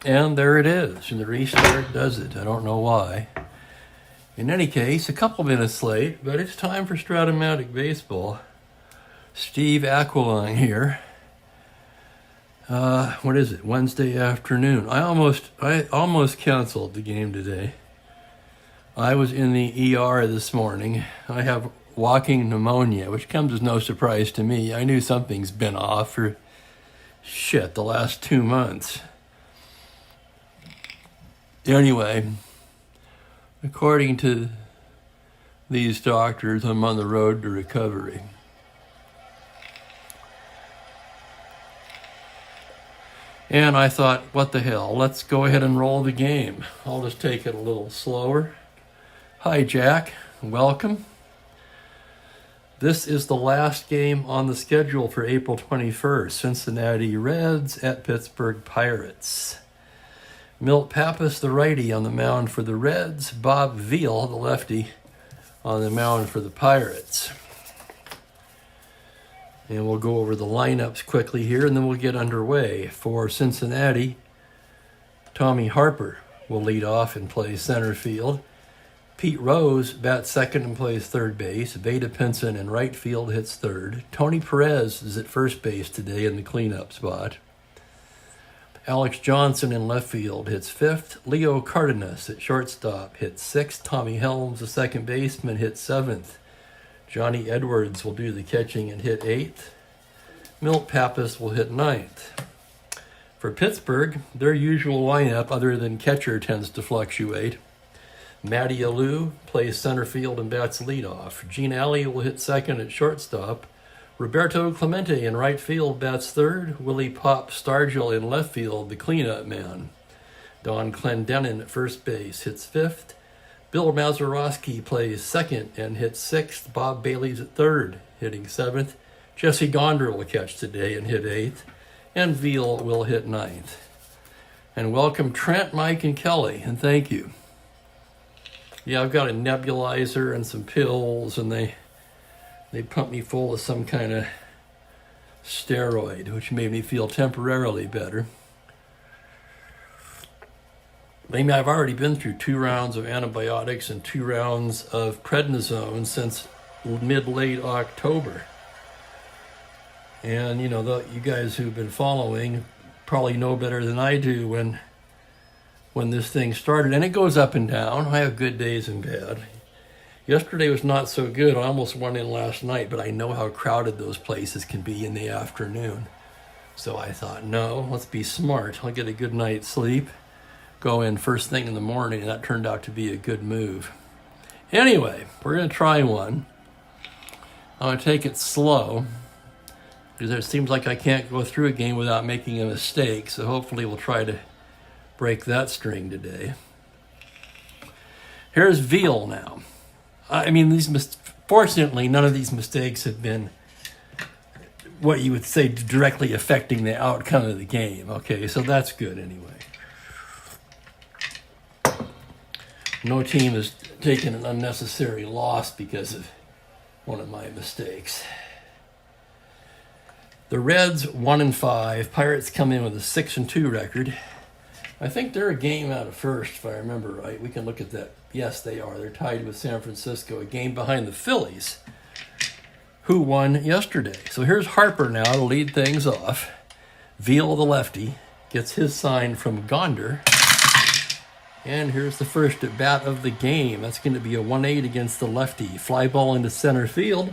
And there it is. And the restart does it. I don't know why. In any case, a couple minutes late, but it's time for Strat-O-Matic baseball. Steve Aquilon here. What is it? Wednesday afternoon. I almost canceled the game today. I was in the ER this morning. I have walking pneumonia, which comes as no surprise to me. I knew something's been off for the last 2 months. Anyway, according to these doctors, I'm on the road to recovery. And I thought, what the hell, let's go ahead and roll the game. I'll just take it a little slower. Hi, Jack. Welcome. This is the last game on the schedule for April 21st. Cincinnati Reds at Pittsburgh Pirates. Milt Pappas, the righty, on the mound for the Reds. Bob Veal, the lefty, on the mound for the Pirates. And we'll go over the lineups quickly here, and then we'll get underway. For Cincinnati, Tommy Harper will lead off and play center field. Pete Rose bats second and plays third base. Vada Pinson in right field hits third. Tony Perez is at first base today in the cleanup spot. Alex Johnson in left field hits fifth. Leo Cardenas at shortstop hits sixth. Tommy Helms, the second baseman, hits seventh. Johnny Edwards will do the catching and hit eighth. Milt Pappas will hit ninth. For Pittsburgh, their usual lineup, other than catcher, tends to fluctuate. Matty Alou plays center field and bats leadoff. Gene Alley will hit second at shortstop. Roberto Clemente in right field bats third. Willie Pop Stargell in left field, the cleanup man. Don Clendenin at first base hits fifth. Bill Mazeroski plays second and hits sixth. Bob Bailey's at third, hitting seventh. Jesse Gonder will catch today and hit eighth. And Veal will hit ninth. And welcome Trent, Mike, and Kelly, and thank you. Yeah, I've got a nebulizer and some pills, and they pumped me full of some kind of steroid, which made me feel temporarily better. Maybe I've already been through 2 rounds of antibiotics and 2 rounds of prednisone since mid-late October. And, you guys who've been following probably know better than I do when this thing started. And it goes up and down. I have good days and bad. Yesterday was not so good. I almost went in last night, but I know how crowded those places can be in the afternoon. So I thought, no, let's be smart. I'll get a good night's sleep, go in first thing in the morning, and that turned out to be a good move. Anyway, we're going to try one. I'm going to take it slow, because it seems like I can't go through a game without making a mistake, so hopefully we'll try to break that string today. Here's Veal now. I mean, fortunately, none of these mistakes have been what you would say directly affecting the outcome of the game. Okay, so that's good anyway. No team has taken an unnecessary loss because of one of my mistakes. The Reds 1-5. Pirates come in with a 6-2 record. I think they're a game out of first, if I remember right. We can look at that. Yes, they are. They're tied with San Francisco, a game behind the Phillies, who won yesterday. So here's Harper now to lead things off. Veal, the lefty, gets his sign from Gonder. And here's the first at bat of the game. That's going to be a 1-8 against the lefty. Fly ball into center field.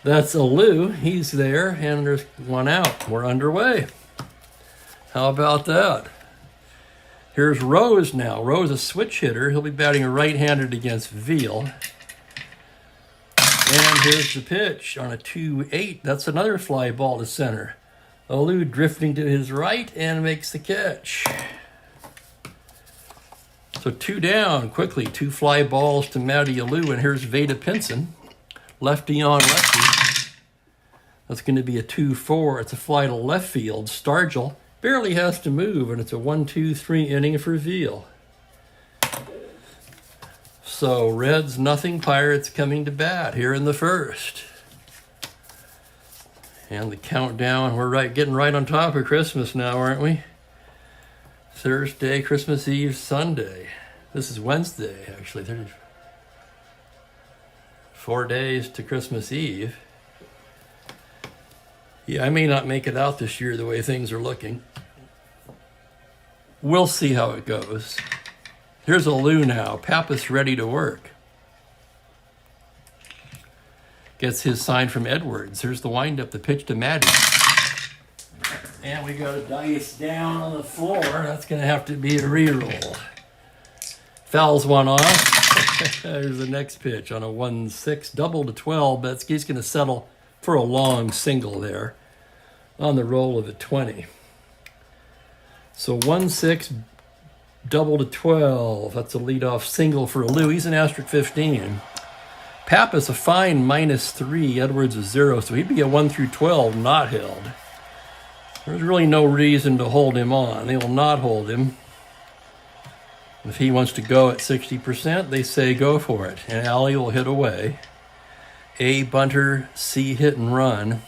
That's Alou. He's there, and there's one out. We're underway. How about that? Here's Rose now. Rose, a switch hitter. He'll be batting right-handed against Veal. And here's the pitch on a 2-8. That's another fly ball to center. Alou drifting to his right and makes the catch. So 2 down quickly. 2 fly balls to Matty Alou. And here's Vada Pinson. Lefty on lefty. That's going to be a 2-4. It's a fly to left field. Stargell barely has to move, and it's a 1-2-3 inning for Veal. So Reds 0, Pirates coming to bat here in the first. And the countdown, we're getting right on top of Christmas now, aren't we? Thursday, Christmas Eve, Sunday. This is Wednesday, actually. 4 days to Christmas Eve. Yeah, I may not make it out this year the way things are looking. We'll see how it goes. Here's a Lou now. Pappas ready to work. Gets his sign from Edwards. Here's the windup, the pitch to Maddie. And we got a dice down on the floor. That's going to have to be a reroll. Fouls one off. There's the next pitch on a 1-6, double to 12. But he's going to settle for a long single there on the roll of a 20. So 1-6, double to 12. That's a leadoff single for Lou. He's an asterisk 15. Pappas a fine -3. Edwards a 0. So he'd be a 1 through 12 not held. There's really no reason to hold him on. They will not hold him. If he wants to go at 60%, they say go for it. And Allie will hit away. A bunter, C hit and run.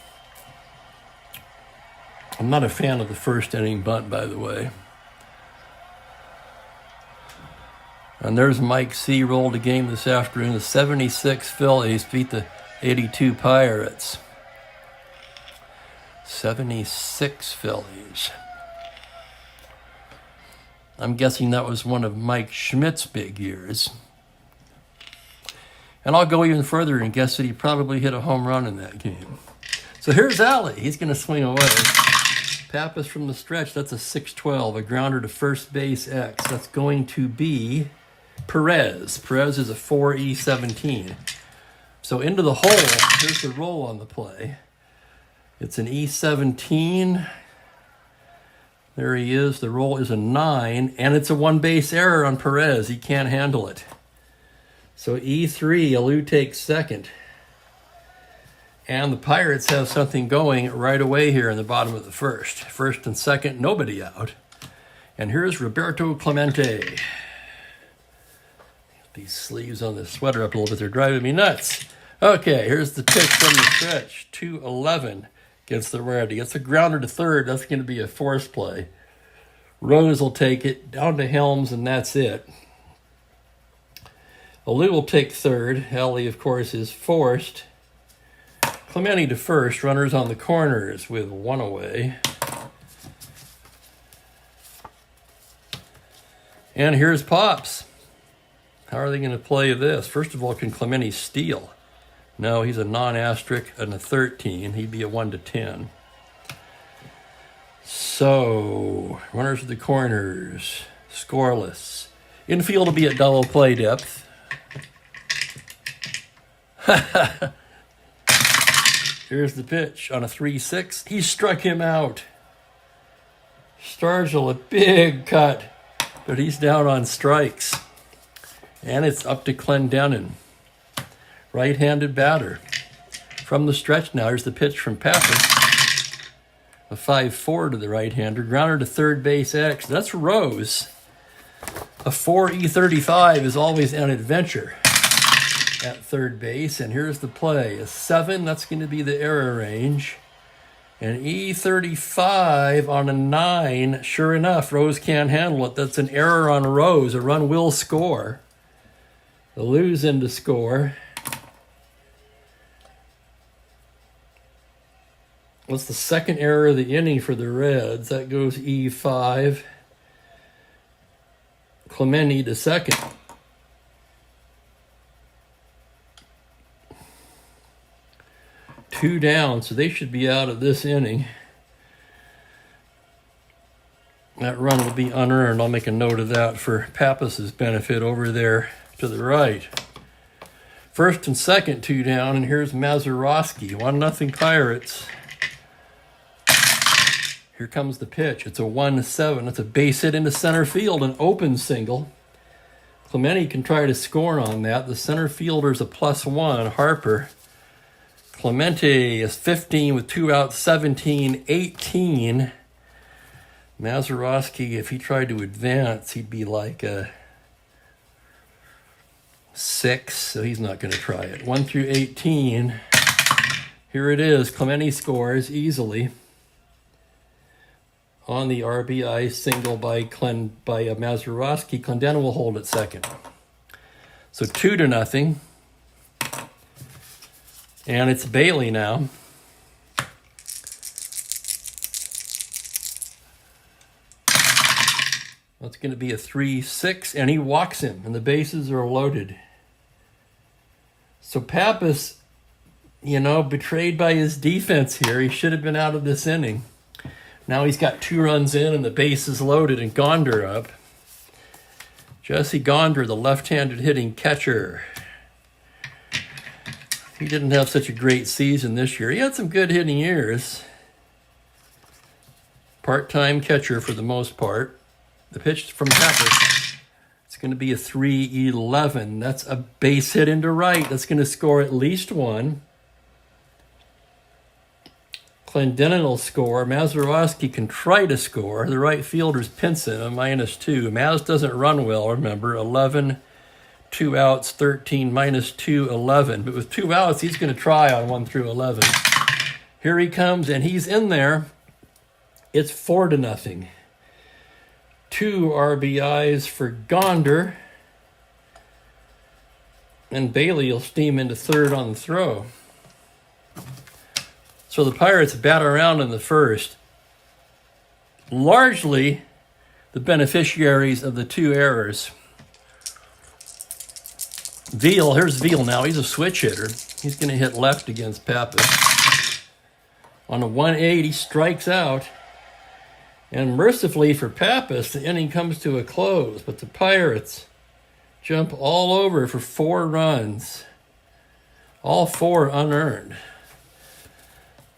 I'm not a fan of the first inning bunt, by the way. And there's Mike C. rolled a game this afternoon. The 76 Phillies beat the 82 Pirates. 76 Phillies. I'm guessing that was one of Mike Schmidt's big years. And I'll go even further and guess that he probably hit a home run in that game. So here's Allie. He's going to swing away. Pappas from the stretch. That's a 6-12. A grounder to first base X. That's going to be Perez. Perez is a 4E17. So into the hole. Here's the roll on the play. It's an E17. There he is. The roll is a 9. And it's a one-base error on Perez. He can't handle it. So E3, Alou takes second. And the Pirates have something going right away here in the bottom of the first. First and second, nobody out. And here's Roberto Clemente. These sleeves on the sweater up a little bit. They're driving me nuts. Okay, here's the pitch from the stretch. 2-11 gets the righty. It's a grounder to third. That's going to be a force play. Rose will take it down to Helms, and that's it. Alou will take third. Ellie, of course, is forced. Clemente to first. Runners on the corners with one away. And here's Pops. How are they going to play this? First of all, can Clemente steal? No, he's a non-asterisk and a 13. He'd be a 1-10. So, runners at the corners. Scoreless. Infield will be at double play depth. Here's the pitch on a 3-6. He struck him out. Stargell, a big cut, but he's down on strikes. And it's up to Clendenin. Right-handed batter. From the stretch now, here's the pitch from Pappas. A 5-4 to the right-hander. Grounder to third base X. That's Rose. A 4E35 is always an adventure at third base. And here's the play. A 7, that's going to be the error range. An E35 on a 9. Sure enough, Rose can't handle it. That's an error on Rose. A run will score. The lose in to score. What's the second error of the inning for the Reds? That goes E5. Clemente to second. Two down, so they should be out of this inning. That run will be unearned. I'll make a note of that for Pappas's benefit over there to the right. First and second, two down, and here's Mazeroski. 1-0 Pirates. Here comes the pitch. It's a 1-7. It's a base hit into center field, an open single. Clemente can try to score on that. The center fielder's a +1, Harper. Clemente is 15 with 2 outs, 17, 18. Mazeroski, if he tried to advance, he'd be like a 6, so he's not going to try it. 1 through 18. Here it is. Clemente scores easily. on the RBI single by Mazeroski. Clendenin will hold at second. So 2-0. And it's Bailey now. That's going to be a 3-6, and he walks him, and the bases are loaded. So Pappas, betrayed by his defense here. He should have been out of this inning. Now he's got 2 runs in, and the bases loaded, and Gonder up. Jesse Gonder, the left-handed hitting catcher. He didn't have such a great season this year. He had some good hitting years. Part-time catcher for the most part. The pitch from Pappas, it's going to be a 3-11. That's a base hit into right. That's going to score at least 1. Clendenin will score. Mazeroski can try to score. The right fielder's Pinson, a -2. Maz doesn't run well, remember. 11, 2 outs, 13, -2, 11. But with 2 outs, he's going to try on 1 through 11. Here he comes, and he's in there. It's 4-0. 2 RBIs for Gonder. And Bailey will steam into third on the throw. So the Pirates bat around in the first. Largely the beneficiaries of the 2 errors. Veal, here's Veal now. He's a switch hitter. He's going to hit left against Pappas. On a 1-8, he strikes out. And mercifully for Pappas, the inning comes to a close. But the Pirates jump all over for 4 runs. All 4 unearned.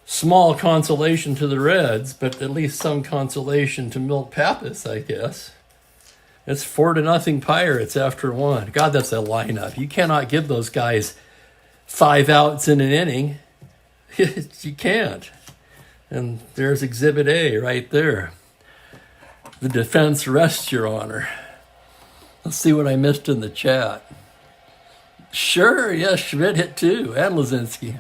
Small consolation to the Reds, but at least some consolation to Milt Pappas, I guess. It's 4-0 Pirates after 1. God, that's a lineup. You cannot give those guys 5 outs in an inning. You can't. And there's Exhibit A right there. The defense rests, Your Honor. Let's see what I missed in the chat. Sure, yes, Schmidt hit 2, and Lazinski.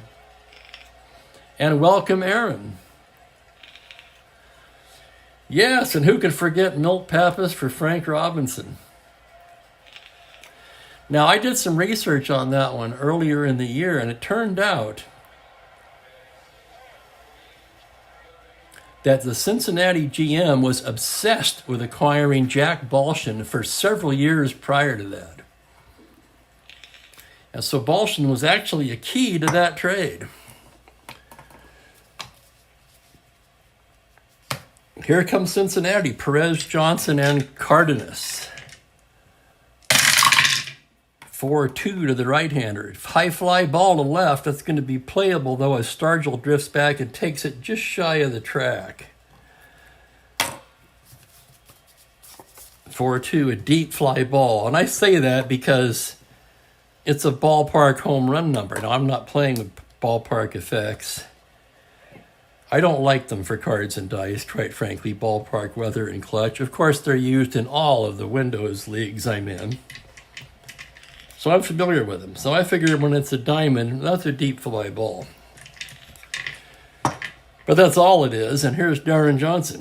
And welcome, Aaron. Yes, and who could forget Milt Pappas for Frank Robinson? Now, I did some research on that one earlier in the year, and it turned out that the Cincinnati GM was obsessed with acquiring Jack Balshin for several years prior to that. And so Balshin was actually a key to that trade. Here comes Cincinnati, Perez, Johnson, and Cardenas. 4-2 to the right-hander. High fly ball to left. That's going to be playable, though, as Stargell drifts back and takes it just shy of the track. 4-2, a deep fly ball. And I say that because it's a ballpark home run number. Now, I'm not playing with ballpark effects. I don't like them for cards and dice, quite frankly, ballpark, weather, and clutch. Of course, they're used in all of the Windows leagues I'm in. So I'm familiar with them. So I figure when it's a diamond, that's a deep fly ball. But that's all it is, and here's Darren Johnson.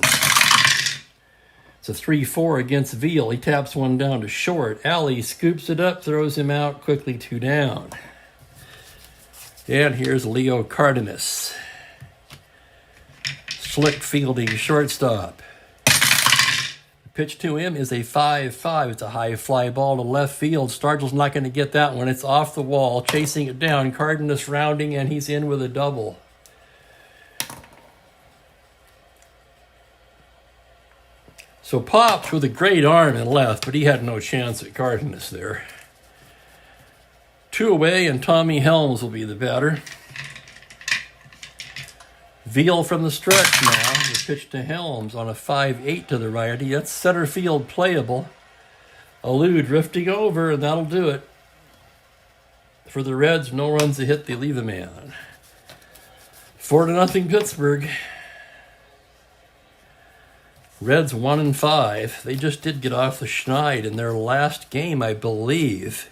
It's a 3-4 against Veal. He taps one down to short. Alley scoops it up, throws him out, quickly 2 down. And here's Leo Cardenas. Slick fielding shortstop. The pitch to him is a 5-5. It's a high fly ball to left field. Stargell's not going to get that one. It's off the wall, chasing it down. Cardenas rounding, and he's in with a double. So Pops with a great arm and left, but he had no chance at Cardenas there. 2 away, and Tommy Helms will be the batter. Veal from the stretch now. The pitch to Helms on a 5-8 to the righty. That's center field playable. Alou drifting over, and that'll do it. For the Reds, no runs to hit, they leave a man. 4-0 Pittsburgh. Reds 1-5. They just did get off the schneid in their last game, I believe.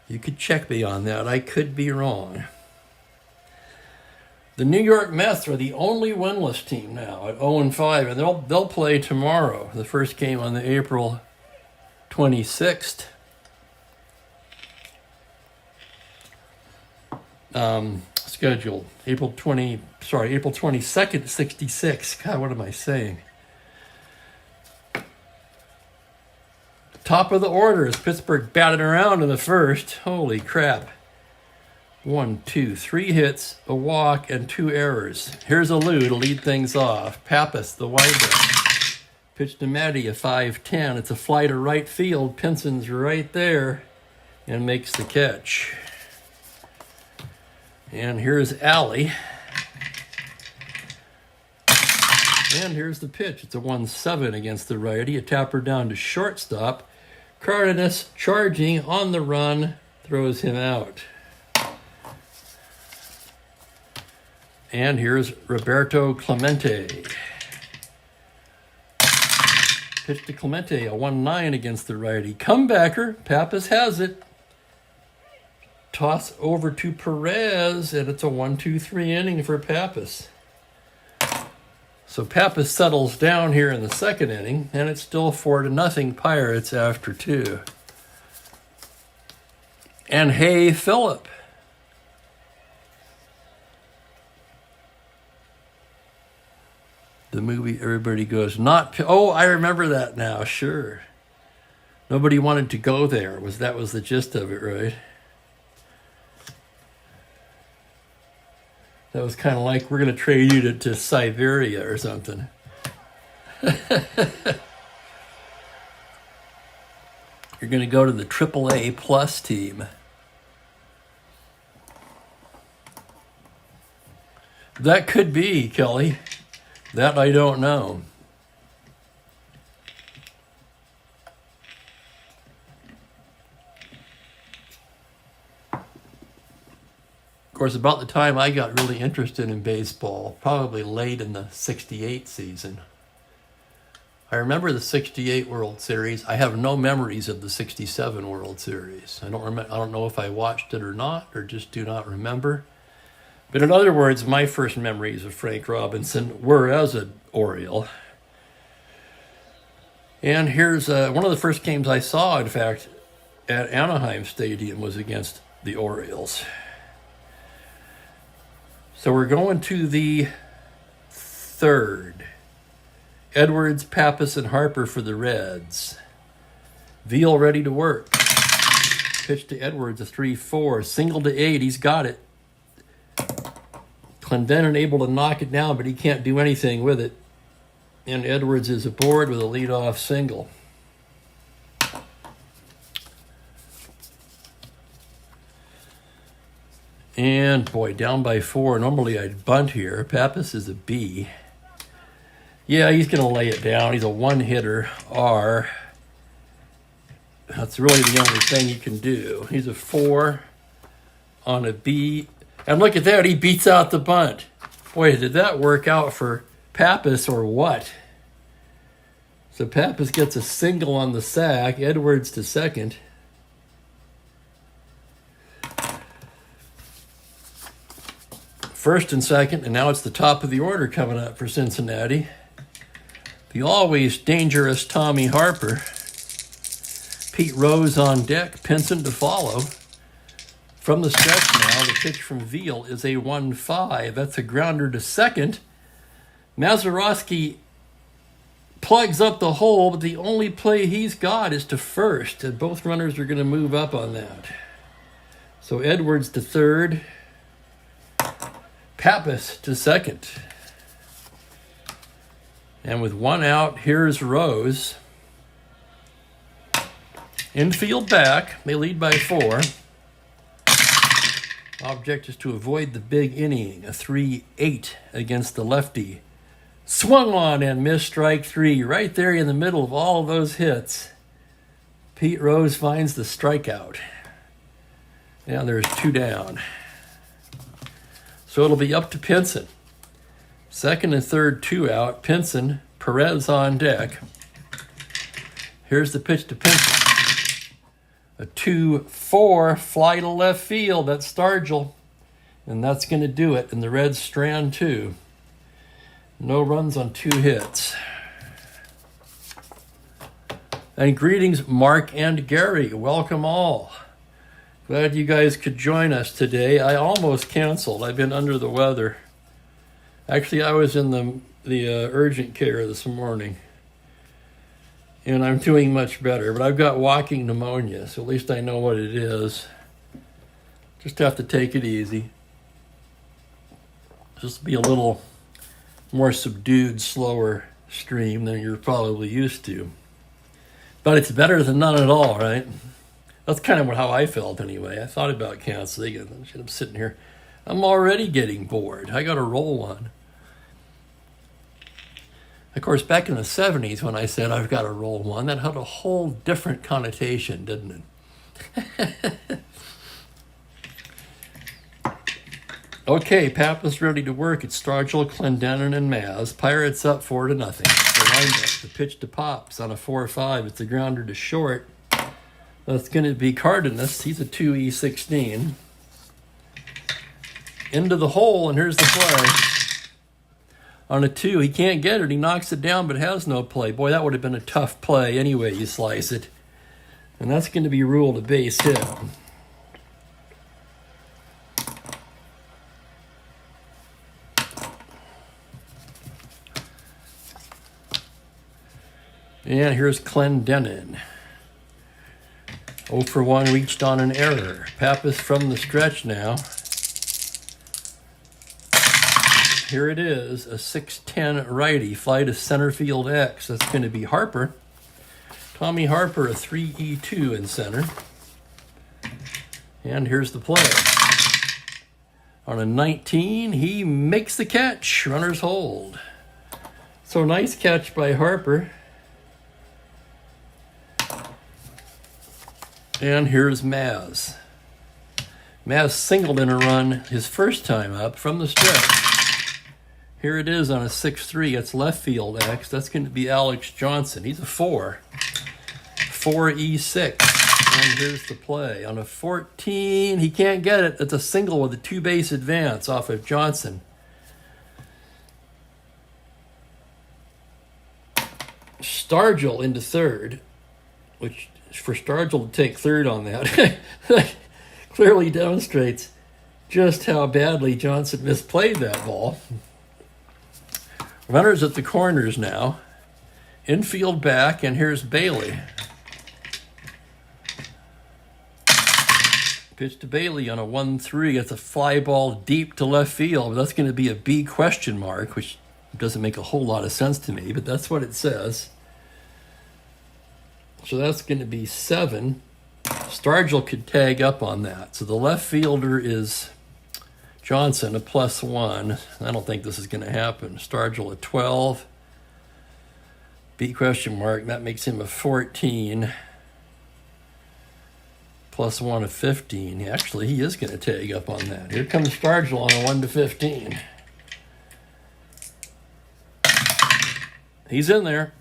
You could check me on that. I could be wrong. The New York Mets are the only winless team now at 0-5, and they'll play tomorrow. The first game on the April 26th. Scheduled April 22nd, 66. God, what am I saying? Top of the order is Pittsburgh batted around in the first. Holy crap. 1, 2, 3 hits, a walk, and 2 errors. Here's a Lou to lead things off. Pappas, the wideout. Pitch to Matty, a 5-10. It's a fly to right field. Pinson's right there and makes the catch. And here's Alley. And here's the pitch. It's a 1-7 against the righty. A tapper down to shortstop. Cardenas charging on the run, throws him out. And here's Roberto Clemente. Pitch to Clemente, a 1-9 against the righty. Comebacker, Pappas has it. Toss over to Perez, and it's a 1-2-3 inning for Pappas. So Pappas settles down here in the second inning, and it's still 4-0 Pirates after 2. And hey, Phillip. The movie everybody goes, oh, I remember that now, sure. Nobody wanted to go there. That was the gist of it, right? That was kind of like, we're going to trade you to Siberia or something. You're going to go to the AAA plus team. That could be, Kelly. That I don't know. Of course, about the time I got really interested in baseball, probably late in the 68 season. I remember the 68 World Series. I have no memories of the 67 World Series. I don't know if I watched it or not, or just do not remember. But in other words, my first memories of Frank Robinson were as an Oriole. And here's one of the first games I saw, in fact, at Anaheim Stadium was against the Orioles. So we're going to the third. Edwards, Pappas, and Harper for the Reds. Veal ready to work. Pitch to Edwards, a 3-4. Single to 8, he's got it. Clendenin able to knock it down, but he can't do anything with it. And Edwards is aboard with a leadoff single. And boy, down by 4. Normally I'd bunt here. Pappas is a B. Yeah, he's going to lay it down. He's a one-hitter, R. That's really the only thing he can do. He's a 4 on a B. And look at that, he beats out the bunt. Boy, did that work out for Pappas or what? So Pappas gets a single on the sack. Edwards to second. First and second, and now it's the top of the order coming up for Cincinnati. The always dangerous Tommy Harper. Pete Rose on deck, Pinson to follow. From the stretch now, the pitch from Veal is a 1-5. That's a grounder to second. Mazeroski plugs up the hole, but the only play he's got is to first, and both runners are going to move up on that. So Edwards to third. Pappas to second. And with 1 out, here's Rose. Infield back. They lead by 4. Object is to avoid the big inning. A 3-8 against the lefty. Swung on and missed strike 3. Right there in the middle of all of those hits. Pete Rose finds the strikeout. And there's 2 down. So it'll be up to Pinson. Second and third, 2 out. Pinson, Perez on deck. Here's the pitch to Pinson. A 2-4 fly to left field. That's Stargell. And that's going to do it. And the Reds strand 2. No runs on 2 hits. And greetings, Mark and Gary. Welcome all. Glad you guys could join us today. I almost canceled. I've been under the weather. Actually, I was in the urgent care this morning. And I'm doing much better. But I've got walking pneumonia, so at least I know what it is. Just have to take it easy. Just be a little more subdued, slower stream than you're probably used to. But it's better than none at all, right? That's kind of how I felt anyway. I thought about canceling it. I'm sitting here. I'm already getting bored. I got to roll one. Of course, back in the 70s when I said I've got to roll one, that had a whole different connotation, didn't it? Okay, Pappas ready to work. It's Stargell, Clendenin, and Maz. Pirates up 4-0. The windup, the pitch to Pops on a 4-5. It's a grounder to short. That's going to be Cardenas. He's a 2E16. Into the hole, and here's the play. On a 2, he can't get it. He knocks it down, but has no play. Boy, that would have been a tough play anyway you slice it. And that's going to be ruled a base hit. And here's Clendenin. 0 for 1 reached on an error. Pappas from the stretch now. Here it is, a 6'10 righty. Fly to center field X. That's going to be Harper. Tommy Harper, a 3E2 in center. And here's the play. On a 19, he makes the catch. Runners hold. So nice catch by Harper. And here's Maz. Maz singled in a run his first time up from the stretch. Here it is on a 6-3. It's left field X. That's going to be Alex Johnson. He's a 4. 4E6. And here's the play. On a 14, he can't get it. It's a single with a 2-base advance off of Johnson. Stargell into third, which for Stargell to take third on that clearly demonstrates just how badly Johnson misplayed that ball. Runners at the corners now. Infield back, and here's Bailey. Pitch to Bailey on a 1-3. It's a fly ball deep to left field. But that's going to be a B question mark, which doesn't make a whole lot of sense to me, but that's what it says. So that's going to be 7. Stargell could tag up on that. So the left fielder is Johnson, a +1. I don't think this is going to happen. Stargell a 12. B question mark. That makes him a 14. +1 of 15. Actually, he is going to tag up on that. Here comes Stargell on a 1-15. He's in there.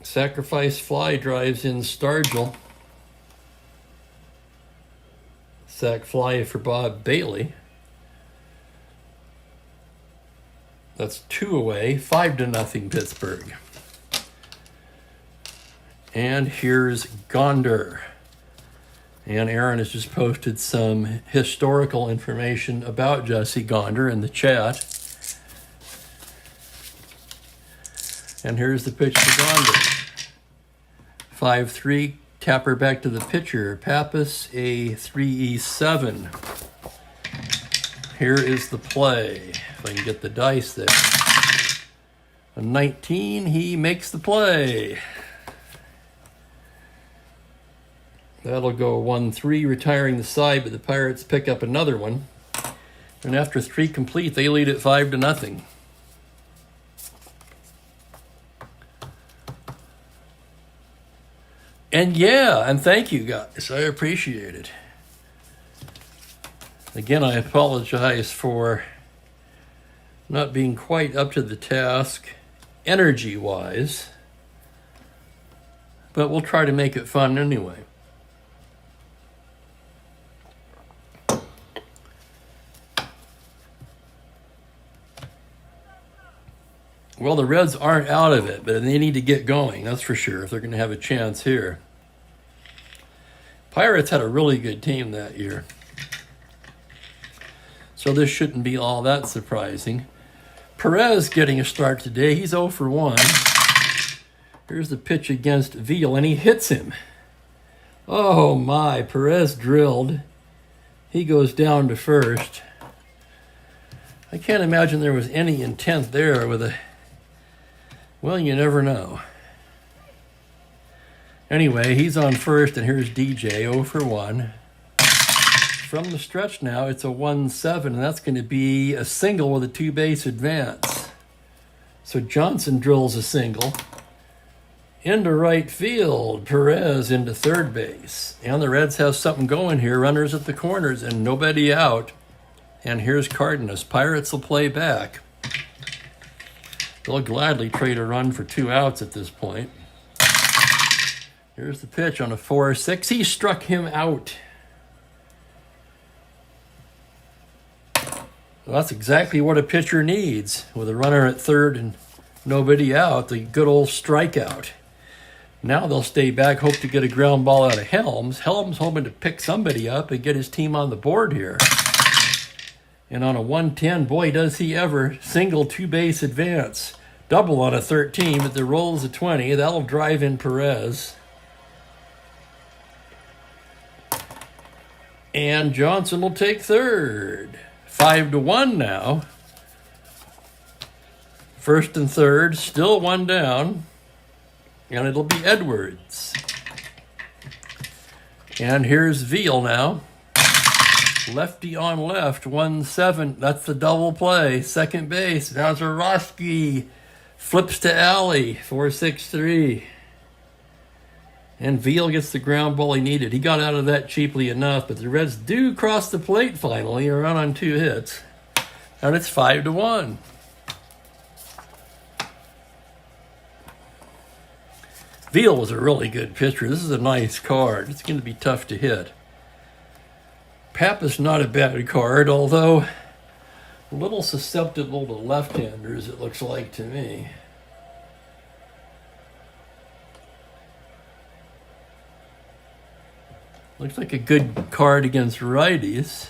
Sacrifice fly drives in Stargell. Sac fly for Bob Bailey. That's 2 away. 5-0 Pittsburgh. And here's Gonder. And Aaron has just posted some historical information about Jesse Gonder in the chat. And here's the pitch to Gonder. 5-3, tapper back to the pitcher. Pappas, a 3E7. Here is the play. If I can get the dice there. A 19, he makes the play. That'll go 1-3, retiring the side, but the Pirates pick up another one. And after 3 complete, they lead at 5-0. And yeah, and thank you guys. I appreciate it. Again, I apologize for not being quite up to the task energy-wise, but we'll try to make it fun anyway. Well, the Reds aren't out of it, but they need to get going, that's for sure, if they're going to have a chance here. Pirates had a really good team that year, so this shouldn't be all that surprising. Perez getting a start today. He's 0 for 1. Here's the pitch against Veal, and he hits him. Oh my, Perez drilled. He goes down to first. I can't imagine there was any intent there with a... Well, you never know. Anyway, he's on first, and here's DJ, 0 for 1. From the stretch now, it's a 1-7, and that's going to be a single with a 2-base advance. So Johnson drills a single. Into right field, Perez into third base. And the Reds have something going here. Runners at the corners and nobody out. And here's Cardenas. Pirates will play back. They'll gladly trade a run for 2 outs at this point. Here's the pitch on a 4-6. He struck him out. Well, that's exactly what a pitcher needs. With a runner at third and nobody out, the good old strikeout. Now they'll stay back, hope to get a ground ball out of Helms. Helms hoping to pick somebody up and get his team on the board here. And on a 110, boy, does he ever. Single 2-base advance. Double on a 13, but the roll is a 20. That'll drive in Perez. And Johnson will take third. 5-1 now. First and third, still 1 down. And it'll be Edwards. And here's Veal now. Lefty on left, 1-7. That's the double play. Second base. Now Zarowski flips to Alley, 4-6-3. And Veal gets the ground ball he needed. He got out of that cheaply enough, but the Reds do cross the plate finally, a run on 2 hits. And it's 5-1. Veal was a really good pitcher. This is a nice card. It's going to be tough to hit. Pappas not a bad card, although a little susceptible to left-handers, it looks like to me. Looks like a good card against righties.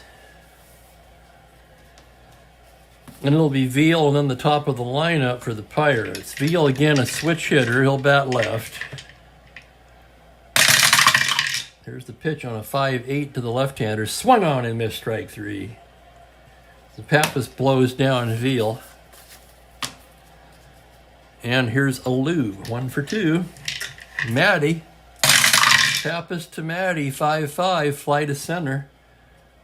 And it'll be Veal and then the top of the lineup for the Pirates. Veal, again, a switch hitter. He'll bat left. Here's the pitch on a 5-8 to the left-hander. Swung on and missed strike 3. The Pappas blows down Veal. And here's Alou, 1 for 2. Matty. Pappas to Matty, 5-5, fly to center.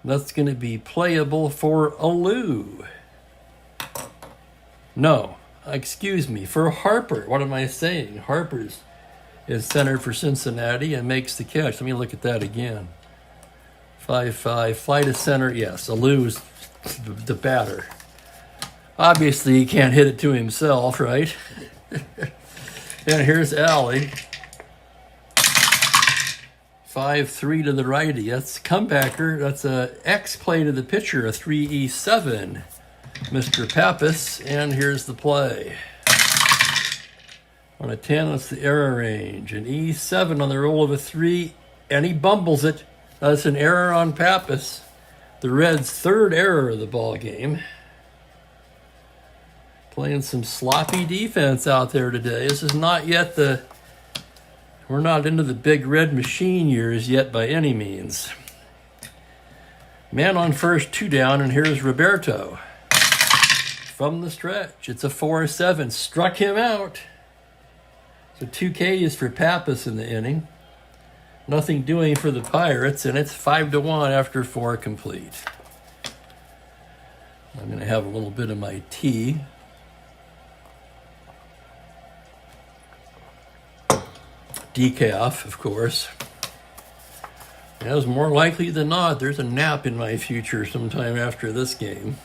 That's going to be playable for Alou. No, excuse me, for Harper. What am I saying? Harper's is centered for Cincinnati and makes the catch. Let me look at that again. 5-5, fly to center. Yes, Alou's the batter. Obviously, he can't hit it to himself, right? And here's Alley. 5-3 to the righty. That's comebacker. That's a X play to the pitcher, a 3-7. Mr. Pappas, and here's the play. On a 10, that's the error range. An E7 on the roll of a 3, and he bumbles it. That's an error on Pappas. The Reds' 3rd error of the ball game. Playing some sloppy defense out there today. This is not yet the... We're not into the big red machine years yet by any means. Man on first, 2 down, and here's Roberto. From the stretch, it's a 4-7. Struck him out. So 2 Ks for Pappas in the inning. Nothing doing for the Pirates, and it's 5-1 after 4 complete. I'm going to have a little bit of my tea. Decaf, of course. As more likely than not, there's a nap in my future sometime after this game.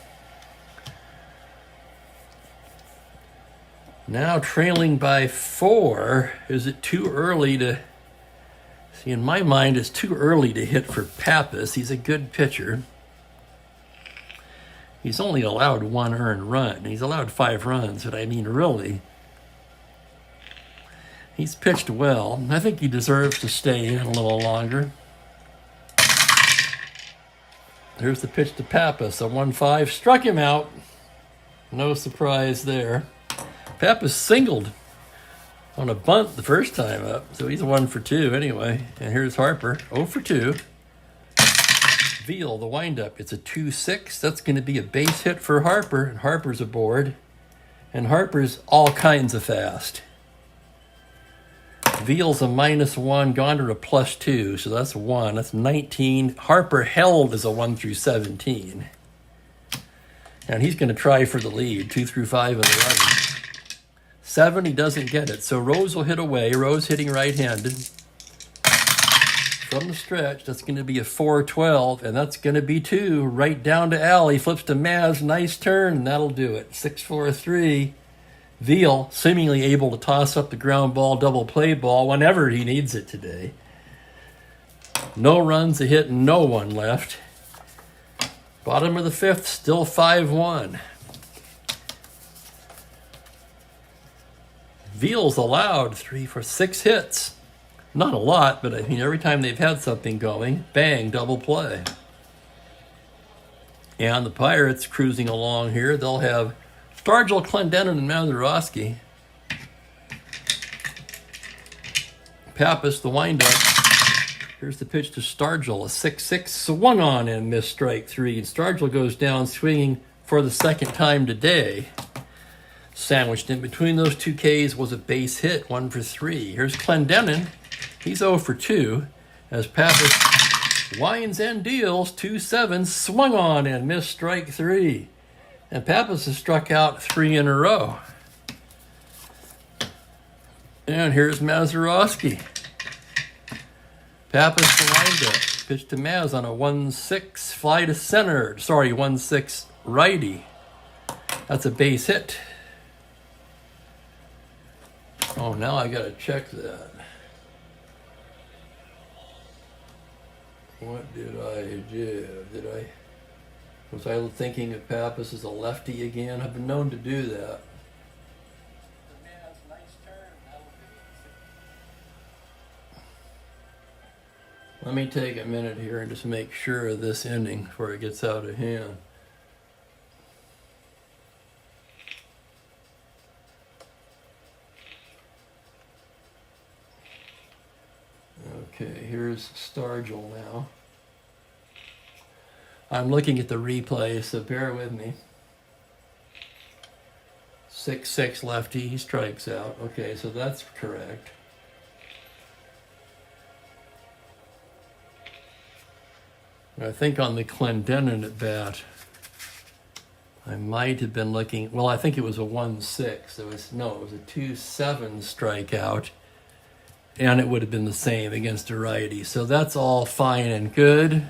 Now trailing by 4. Is it too early to... See, in my mind, it's too early to hit for Pappas. He's a good pitcher. He's only allowed 1 earned run. He's allowed 5 runs, but I mean, really, he's pitched well. I think he deserves to stay in a little longer. Here's the pitch to Pappas, a 1-5, struck him out. No surprise there. Pappas singled on a bunt the first time up, so he's 1 for 2 anyway. And here's Harper, 0 for 2. Veal, the windup, it's a 2-6. That's going to be a base hit for Harper, and Harper's aboard. And Harper's all kinds of fast. Veal's a -1, Gonder a +2, so that's 1. That's 19. Harper held as a 1 through 17. And he's going to try for the lead, 2 through 5 and 11. 7, he doesn't get it. So Rose will hit away. Rose hitting right-handed. From the stretch, that's going to be a 4-12, and that's going to be 2. Right down to Alley. Flips to Maz. Nice turn, and that'll do it. 6-4-3. Veal seemingly able to toss up the ground ball, double play ball whenever he needs it today. No runs, a hit, no one left. Bottom of the 5th, still 5-1. Veal's allowed 3 for 6 hits. Not a lot, but I mean, every time they've had something going, bang, double play. And the Pirates cruising along here, they'll have Stargell, Clendenin, and Mazeroski. Pappas, the windup. Here's the pitch to Stargell, a 6-6, swung on and missed strike 3. And Stargell goes down swinging for the second time today. Sandwiched in between those 2 Ks was a base hit, 1 for 3. Here's Clendenin. He's 0 for 2 as Pappas winds and deals 2-7, swung on and missed strike 3. And Pappas has struck out 3 in a row. And here's Mazeroski. Pappas the windup. Pitch to Maz on a 1-6, fly to center. 1-6 righty. That's a base hit. Oh, now I gotta check that. What did I do? Was I thinking of Pappas as a lefty again? I've been known to do that. Let me take a minute here and just make sure of this inning before it gets out of hand. Okay, here's Stargell now. I'm looking at the replay, so bear with me. 6-6 lefty, he strikes out. Okay, so that's correct. I think on the Clendenin at bat, I might have been looking, well, I think it was a 1-6. It was a 2-7 strikeout, and it would have been the same against a righty. So that's all fine and good.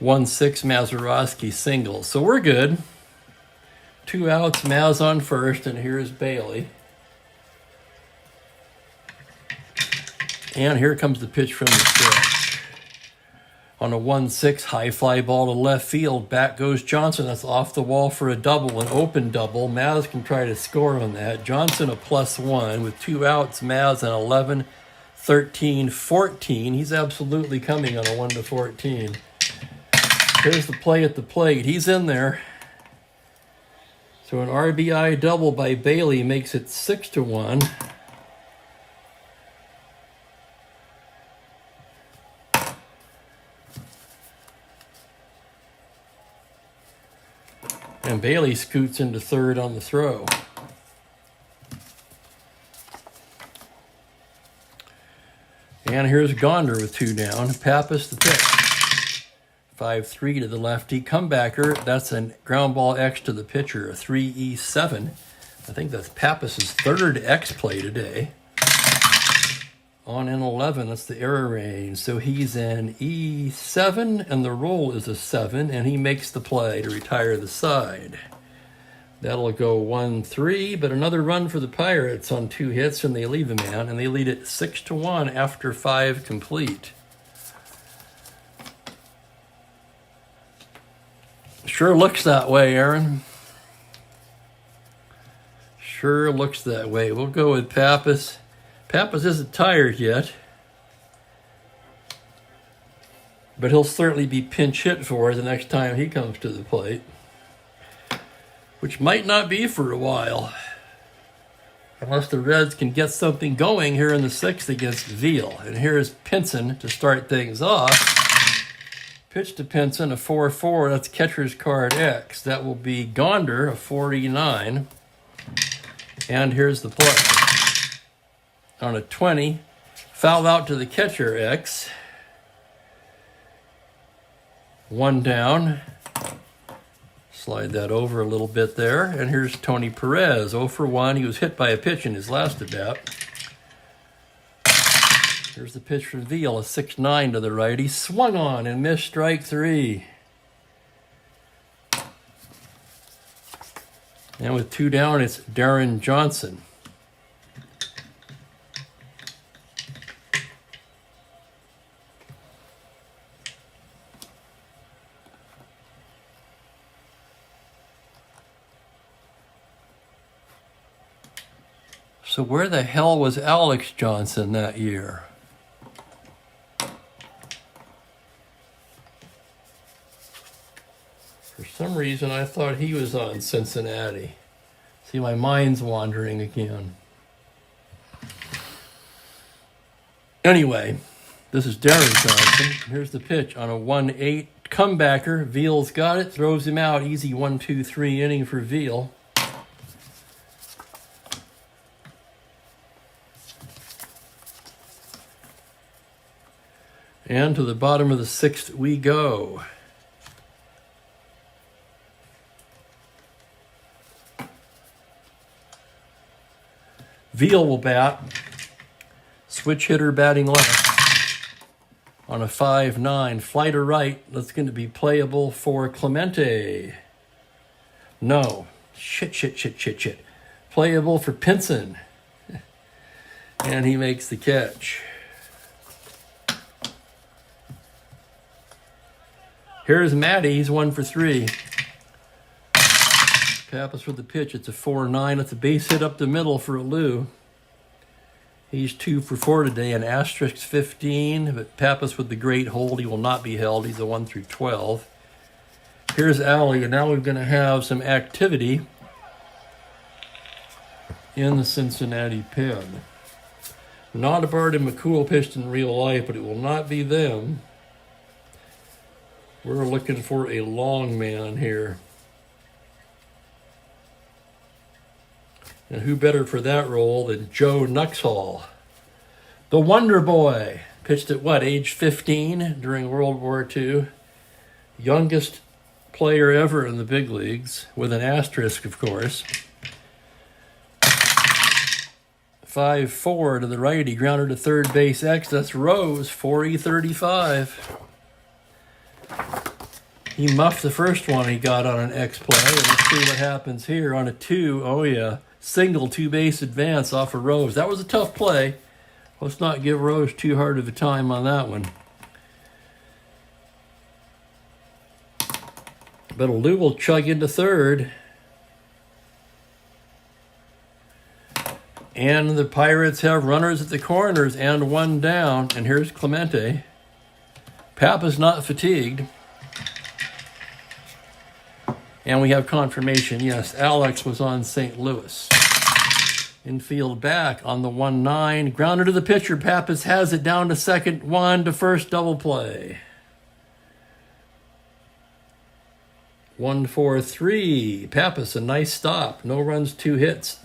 (1-6) Mazeroski single. So we're good. 2 outs, Maz on first, and here's Bailey. And here comes the pitch from the stretch. On a 1-6 high fly ball to left field, back goes Johnson. That's off the wall for a double, an open double. Maz can try to score on that. Johnson a +1 with 2 outs. Maz an 11, 13, 14. He's absolutely coming on a 1-14. Here's the play at the plate. He's in there. So an RBI double by Bailey makes it 6-1. And Bailey scoots into third on the throw. And here's Gonder with 2 down. Pappas the pitch. 5-3 to the lefty. Comebacker. That's a ground ball X to the pitcher. A 3-E-7. I think that's Pappas's 3rd X play today. On an 11, that's the error range. So he's an E7, and the roll is a 7, and he makes the play to retire the side. That'll go 1-3, but another run for the Pirates on 2 hits, and they leave a man, and they lead it 6-1 after 5 complete. Sure looks that way, Aaron. Sure looks that way. We'll go with Pappas. Pappas isn't tired yet, but he'll certainly be pinch hit for the next time he comes to the plate, which might not be for a while, unless the Reds can get something going here in the 6th against Veal. And here's Pinson to start things off. Pitch to Pinson, a 4-4. That's catcher's card X. That will be Gonder, a 49. And here's the play. On a 20, foul out to the catcher X. 1 down. Slide that over a little bit there. And here's Tony Perez, 0 for 1. He was hit by a pitch in his last at-bat. Here's the pitch from Veal, a 6-9 to the righty. Swung on and missed strike 3. And with 2 down, it's Darren Johnson. So where the hell was Alex Johnson that year? For some reason, I thought he was on Cincinnati. See, my mind's wandering again. Anyway, this is Darren Johnson. Here's the pitch on a 1-8 comebacker. Veal's got it, throws him out. Easy 1-2-3 inning for Veal. And to the bottom of the 6th we go. Veal will bat. Switch hitter batting left on a 5-9. Fly to right. That's going to be playable for Clemente. No. Shit. Playable for Pinson. And he makes the catch. Here's Matty. He's 1 for 3. Pappas with the pitch. It's a 4-9. It's a base hit up the middle for Alou. He's 2 for 4 today, an asterisk 15. But Pappas with the great hold. He will not be held. He's a 1 through 12. Here's Alley, and now we're going to have some activity in the Cincinnati pen. Notabart and McCool pitched in real life, but it will not be them. We're looking for a long man here. And who better for that role than Joe Nuxhall? The Wonder Boy. Pitched at what, age 15 during World War II? Youngest player ever in the big leagues, with an asterisk, of course. 5-4 to the righty, grounded to third base X. That's Rose, 4-35. He muffed the first one he got on an X play. And let's see what happens here on a 2. Oh, yeah. Single 2-base advance off of Rose. That was a tough play. Let's not give Rose too hard of a time on that one. But Alou will chug into third. And the Pirates have runners at the corners and 1 down. And here's Clemente. Pappas not fatigued. And we have confirmation, yes, Alex was on St. Louis. Infield back on the 1-9. Grounded to the pitcher. Pappas has it down to second. 1 to first, double play. 1-4-3. Pappas, a nice stop. No runs, 2 hits.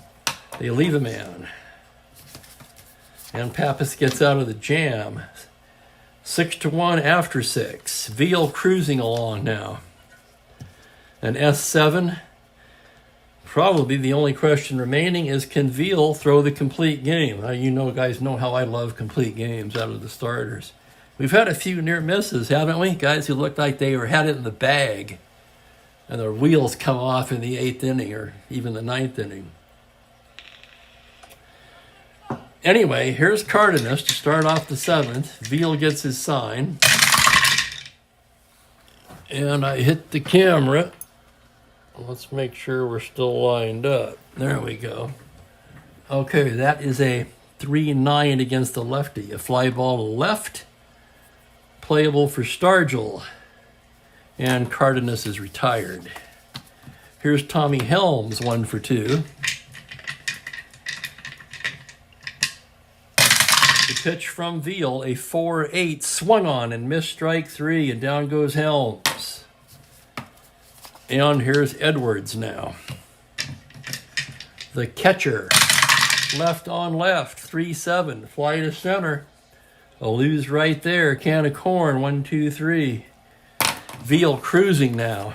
They leave a man. And Pappas gets out of the jam. 6-1 after 6. Veal cruising along now. And S7, probably the only question remaining is, can Veal throw the complete game? Now, you know, guys know how I love complete games out of the starters. We've had a few near misses, haven't we? Guys who looked like they had it in the bag. and the wheels come off in the 8th inning or even the 9th inning. Anyway, here's Cardenas to start off the 7th. Veal gets his sign. And I hit the camera. Let's make sure we're still lined up. There we go. Okay, that is a 3-9 against the lefty. A fly ball to left. Playable for Stargell. And Cardenas is retired. Here's Tommy Helms, 1 for 2. The pitch from Veal, a 4-8, swung on and missed strike 3, and down goes Helms. And here's Edwards now. The catcher, left on left, 3-7, fly to center. A lose right there, can of corn, 1, 2, 3. Veal cruising now,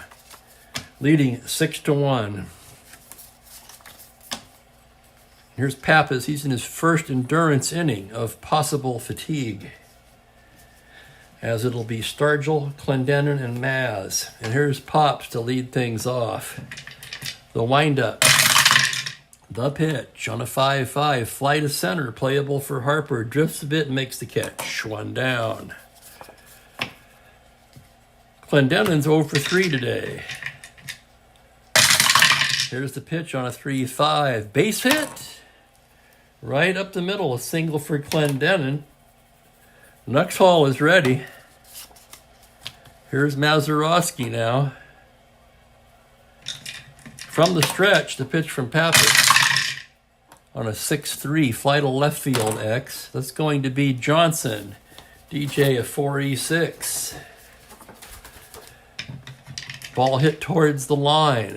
leading 6-1. Here's Pappas. He's in his first endurance inning of possible fatigue, as it'll be Stargell, Clendenon, and Maz. And here's Pops to lead things off. The windup, the pitch on a 5-5, fly to center, playable for Harper. Drifts a bit and makes the catch. 1 down. Clendenon's 0 for 3 today. Here's the pitch on a 3-5, base hit. Right up the middle, a single for Clendenon. Nuxhall is ready. Here's Mazeroski now. From the stretch, the pitch from Pappas on a 6-3, fly to left field X. That's going to be Johnson. DJ a 4-6. Ball hit towards the line.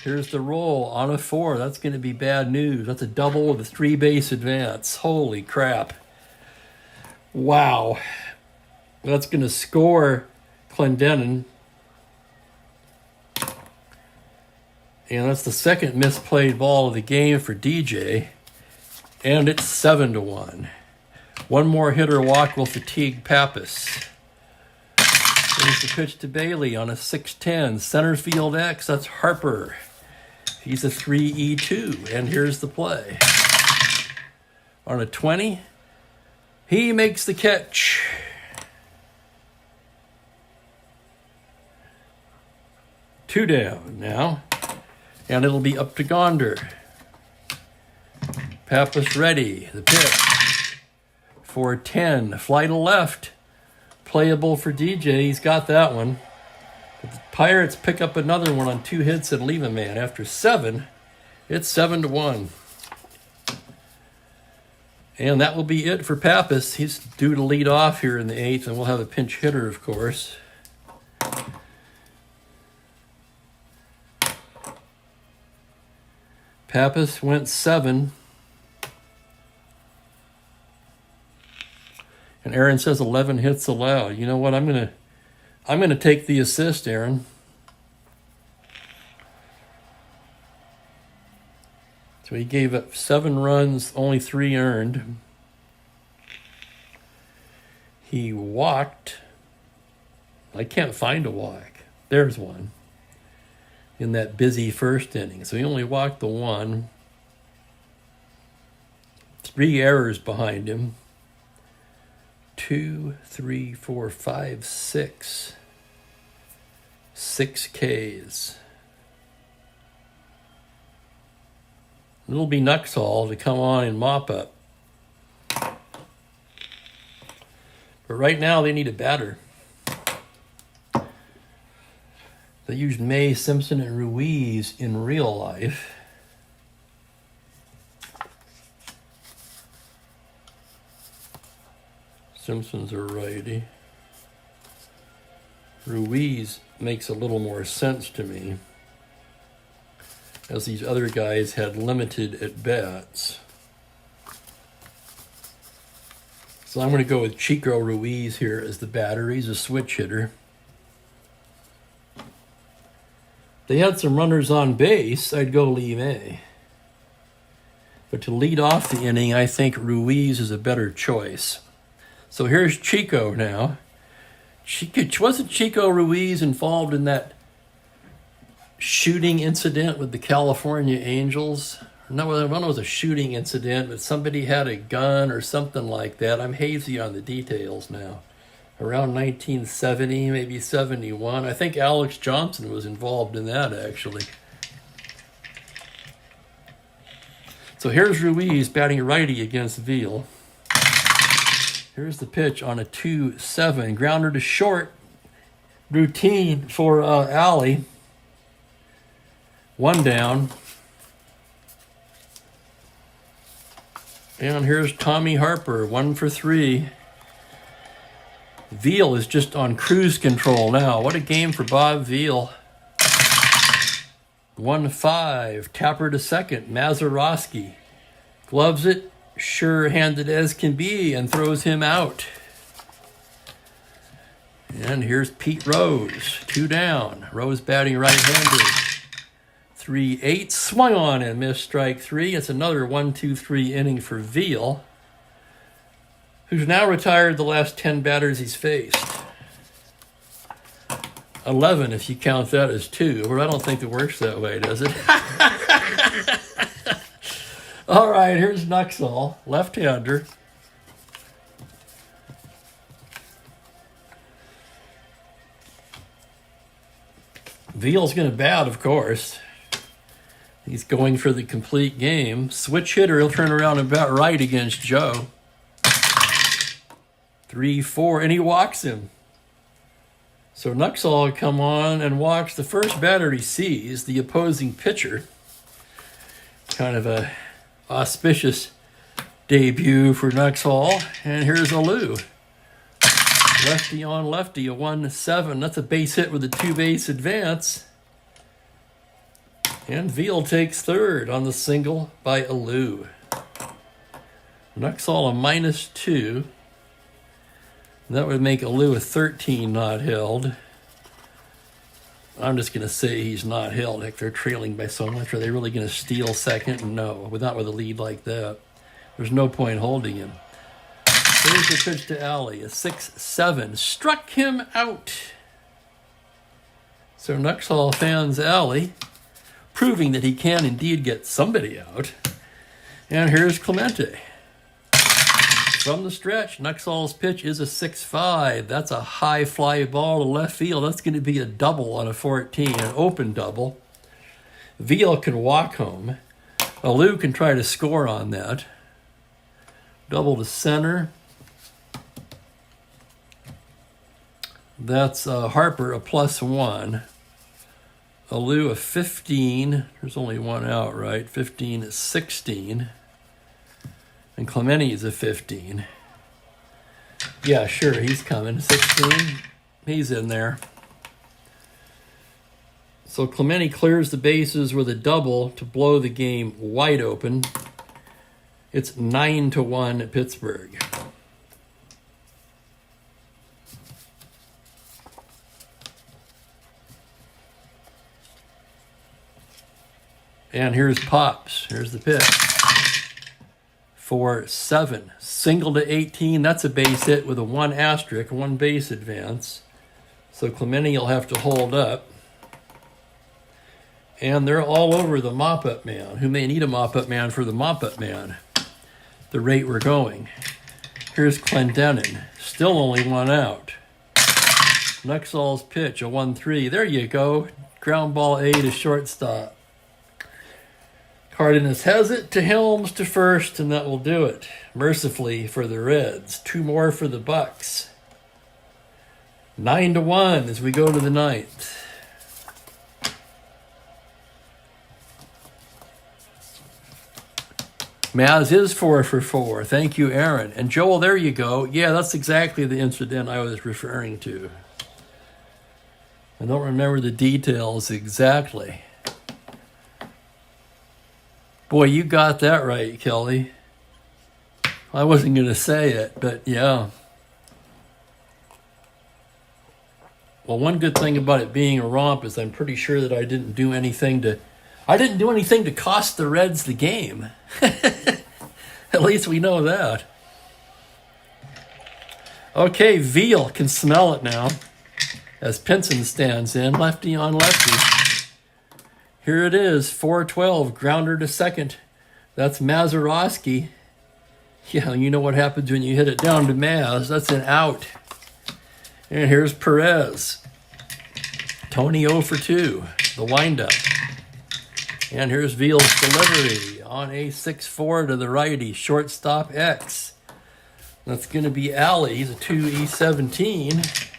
Here's the roll on a 4. That's going to be bad news. That's a double with a 3-base advance. Holy crap. Wow. That's going to score Clendenon. And that's the second misplayed ball of the game for DJ. And it's 7-1. One more hitter walk will fatigue Pappas. Here's the pitch to Bailey on a 6-10. Center field X. That's Harper. He's a 3-2, and here's the play. On a 20, he makes the catch. Two down now, and it'll be up to Gonder. Pappas ready. The pitch for 10. Fly to left. Playable for DJ. He's got that one. But the Pirates pick up another one on 2 hits and leave a man. After 7, it's 7-1. And that will be it for Pappas. He's due to lead off here in the 8th, and we'll have a pinch hitter, of course. Pappas went 7. And Aaron says 11 hits allowed. You know what? I'm gonna take the assist, Aaron. So he gave up 7 runs, only 3 earned. He walked. I can't find a walk. There's one. In that busy first inning. So he only walked the 1. 3 errors behind him. 2, 3, 4, 5, 6. 6 Ks. It'll be Nuxhall to come on and mop up. But right now they need a batter. They used May, Simpson, and Ruiz in real life. Simpson's a righty. Ruiz makes a little more sense to me, as these other guys had limited at-bats. So I'm going to go with Chico Ruiz here as the batter. He's a switch hitter. They had some runners on base. I'd go Lee May. But to lead off the inning, I think Ruiz is a better choice. So here's Chico now. Wasn't Chico Ruiz involved in that shooting incident with the California Angels. No, I don't know if it was a shooting incident, but somebody had a gun or something like that. I'm hazy on the details now. Around 1970, maybe 71. I think Alex Johnson was involved in that, actually. So here's Ruiz batting righty against Veal. Here's the pitch on a 2-7. Grounder to short. Routine for Alley. One down. And here's Tommy Harper, 1 for 3. Veal is just on cruise control now. What a game for Bob Veal. 1-5. Tapper to second. Mazeroski gloves it, sure-handed as can be, and throws him out. And here's Pete Rose, 2 down. Rose batting right-handed. 3-8, swung on and missed strike 3. It's another 1-2-3 inning for Veal, who's now retired the last 10 batters he's faced. 11 if you count that as 2, but I don't think it works that way, does it? All right, here's Nuxall, left-hander. Veal's going to bat, of course. He's going for the complete game. Switch hitter, he'll turn around and bat right against Joe. 3-4, and he walks him. So Nuxall will come on and walks the first batter he sees, the opposing pitcher. Kind of a auspicious debut for Nuxall. And here's Alou. Lefty on lefty, a 1-7. That's a base hit with a 2-base advance. And Veal takes third on the single by Alou. Nuxall a -2. That would make Alou a 13 not held. I'm just going to say he's not held. Heck, they're trailing by so much. Are they really going to steal second? No, not with a lead like that. There's no point holding him. Here's the pitch to Alley, a 6-7. Struck him out. So Nuxall fans Alley, proving that he can indeed get somebody out. And here's Clemente. From the stretch, Nuxall's pitch is a 6-5. That's a high fly ball to left field. That's going to be a double on a 14, an open double. Veal can walk home. Alou can try to score on that. Double to center. That's Harper, a +1. Alou, a 15. There's only one out, right? 15-16. And Clemente is a 15. Yeah, sure, he's coming. 16. He's in there. So Clemente clears the bases with a double to blow the game wide open. It's 9-1 at Pittsburgh. And here's Pops. Here's the pitch. 4-7. Single to 18. That's a base hit with a 1 asterisk, 1 base advance. So Clemente will have to hold up. And they're all over the mop-up man, who may need a mop-up man for the mop-up man. The rate we're going. Here's Clendenin. Still only 1 out. Nuxall's pitch, a 1-3. There you go. Ground ball A to shortstop. Cardenas has it to Helms to first, and that will do it. Mercifully for the Reds. 2 more for the Bucks. 9-1 as we go to the 9th. Maz is 4 for 4. Thank you, Aaron. And Joel, there you go. Yeah, that's exactly the incident I was referring to. I don't remember the details exactly. Boy, you got that right, Kelly. I wasn't going to say it, but yeah. Well, one good thing about it being a romp is I'm pretty sure that I didn't do anything to cost the Reds the game. At least we know that. Okay, Veal can smell it now as Pinson stands in, lefty on lefty. Here it is, 412, grounder to second. That's Mazeroski. Yeah, you know what happens when you hit it down to Maz. That's an out. And here's Perez. Tony 0 for 2, the windup. And here's Veal's delivery on a 6-4 to the righty, shortstop X. That's going to be Alley. He's a 2E17.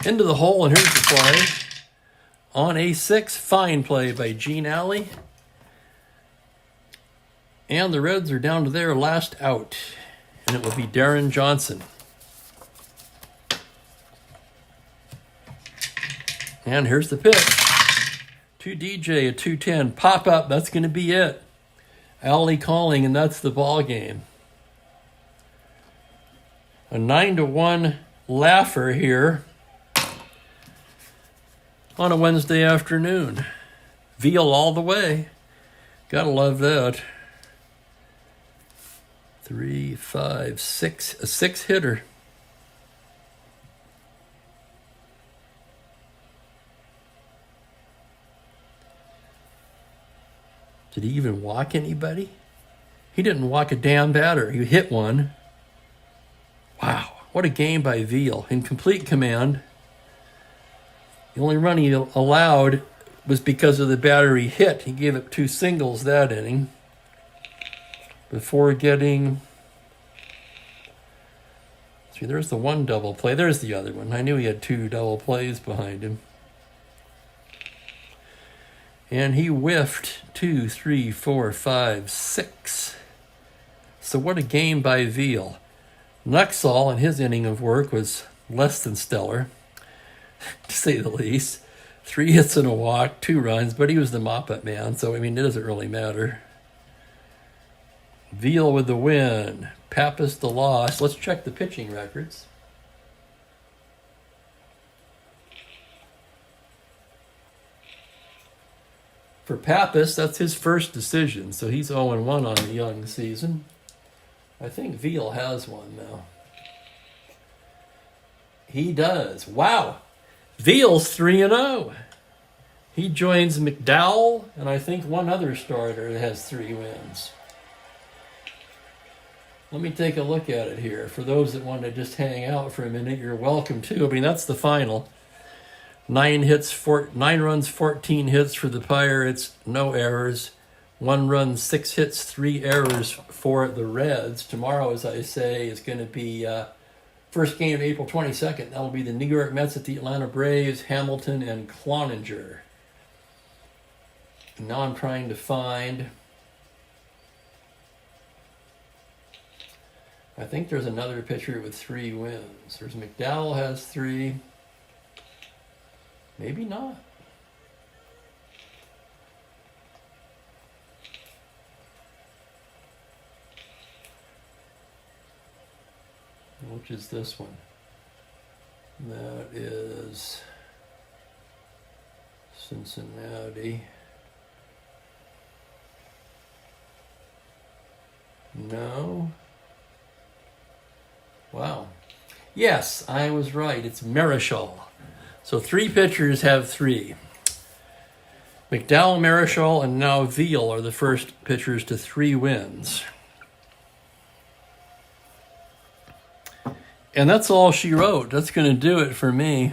Into the hole, and here's the play. On a 6, fine play by Gene Alley. And the Reds are down to their last out. And it will be Darren Johnson. And here's the pitch. To DJ, a 210. Pop up, that's going to be it. Alley calling, and that's the ball game. A 9-1 laugher here on a Wednesday afternoon. Veal all the way. Gotta love that. 3, 5, 6, a 6-hitter. Did he even walk anybody? He didn't walk a damn batter. He hit one. Wow, what a game by Veal. In complete command. The only run he allowed was because of the batter he hit. He gave up 2 singles that inning before getting... See, there's the one double play. There's the other one. I knew he had 2 double plays behind him. And he whiffed 2, 3, 4, 5, 6. So what a game by Veal. Nuxall in his inning of work was less than stellar, to say the least. 3 hits and a walk, 2 runs, but he was the mop-up man, so, I mean, it doesn't really matter. Veal with the win. Pappas the loss. Let's check the pitching records. For Pappas, that's his first decision, so he's 0-1 on the young season. I think Veal has one now. He does. Wow. Veal's 3-0. He joins McDowell and I think one other starter that has 3 wins. Let me take a look at it here. For those that want to just hang out for a minute, you're welcome to. I mean, that's the final. 9 runs, 14 hits for the Pirates, no errors. 1 run, 6 hits, 3 errors for the Reds. Tomorrow, as I say, is going to be first game of April 22nd. That'll be the New York Mets at the Atlanta Braves, Hamilton and Cloninger. And now I'm trying to find... I think there's another pitcher with 3 wins. There's McDowell has 3. Maybe not. Which is this one? That is Cincinnati. No. Wow. Yes, I was right. It's Marichal. So 3 pitchers have 3. McDowell, Marichal, and now Veal are the first pitchers to 3 wins. And that's all she wrote. That's going to do it for me.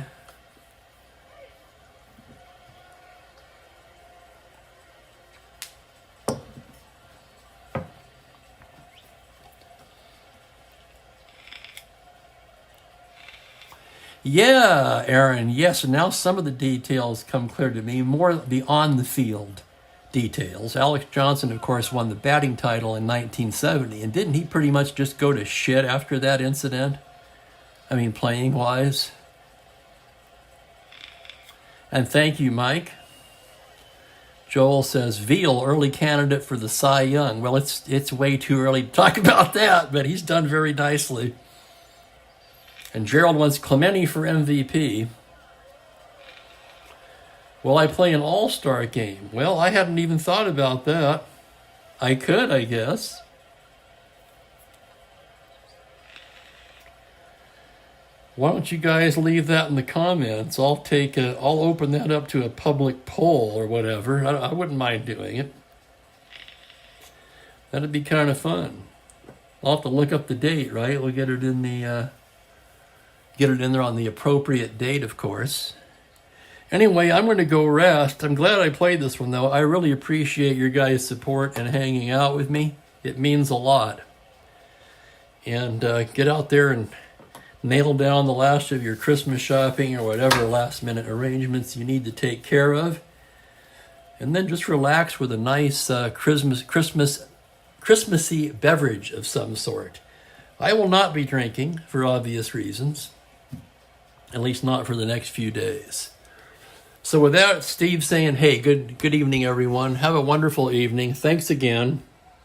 Yeah, Aaron, yes, and now some of the details come clear to me, more the on-the-field details. Alex Johnson, of course, won the batting title in 1970, and didn't he pretty much just go to shit after that incident? I mean, playing-wise. And thank you, Mike. Joel says, Veal, early candidate for the Cy Young. Well, it's way too early to talk about that, but he's done very nicely. And Gerald wants Clemente for MVP. Will I play an all-star game? Well, I hadn't even thought about that. I could, I guess. Why don't you guys leave that in the comments? I'll open that up to a public poll or whatever. I wouldn't mind doing it. That'd be kind of fun. I'll have to look up the date, right? We'll get it in there on the appropriate date, of course. Anyway, I'm going to go rest. I'm glad I played this one, though. I really appreciate your guys' support and hanging out with me. It means a lot. And get out there and nail down the last of your Christmas shopping or whatever last-minute arrangements you need to take care of. And then just relax with a nice Christmassy beverage of some sort. I will not be drinking for obvious reasons, at least not for the next few days. So with that, Steve saying, hey, good evening, everyone. Have a wonderful evening. Thanks again.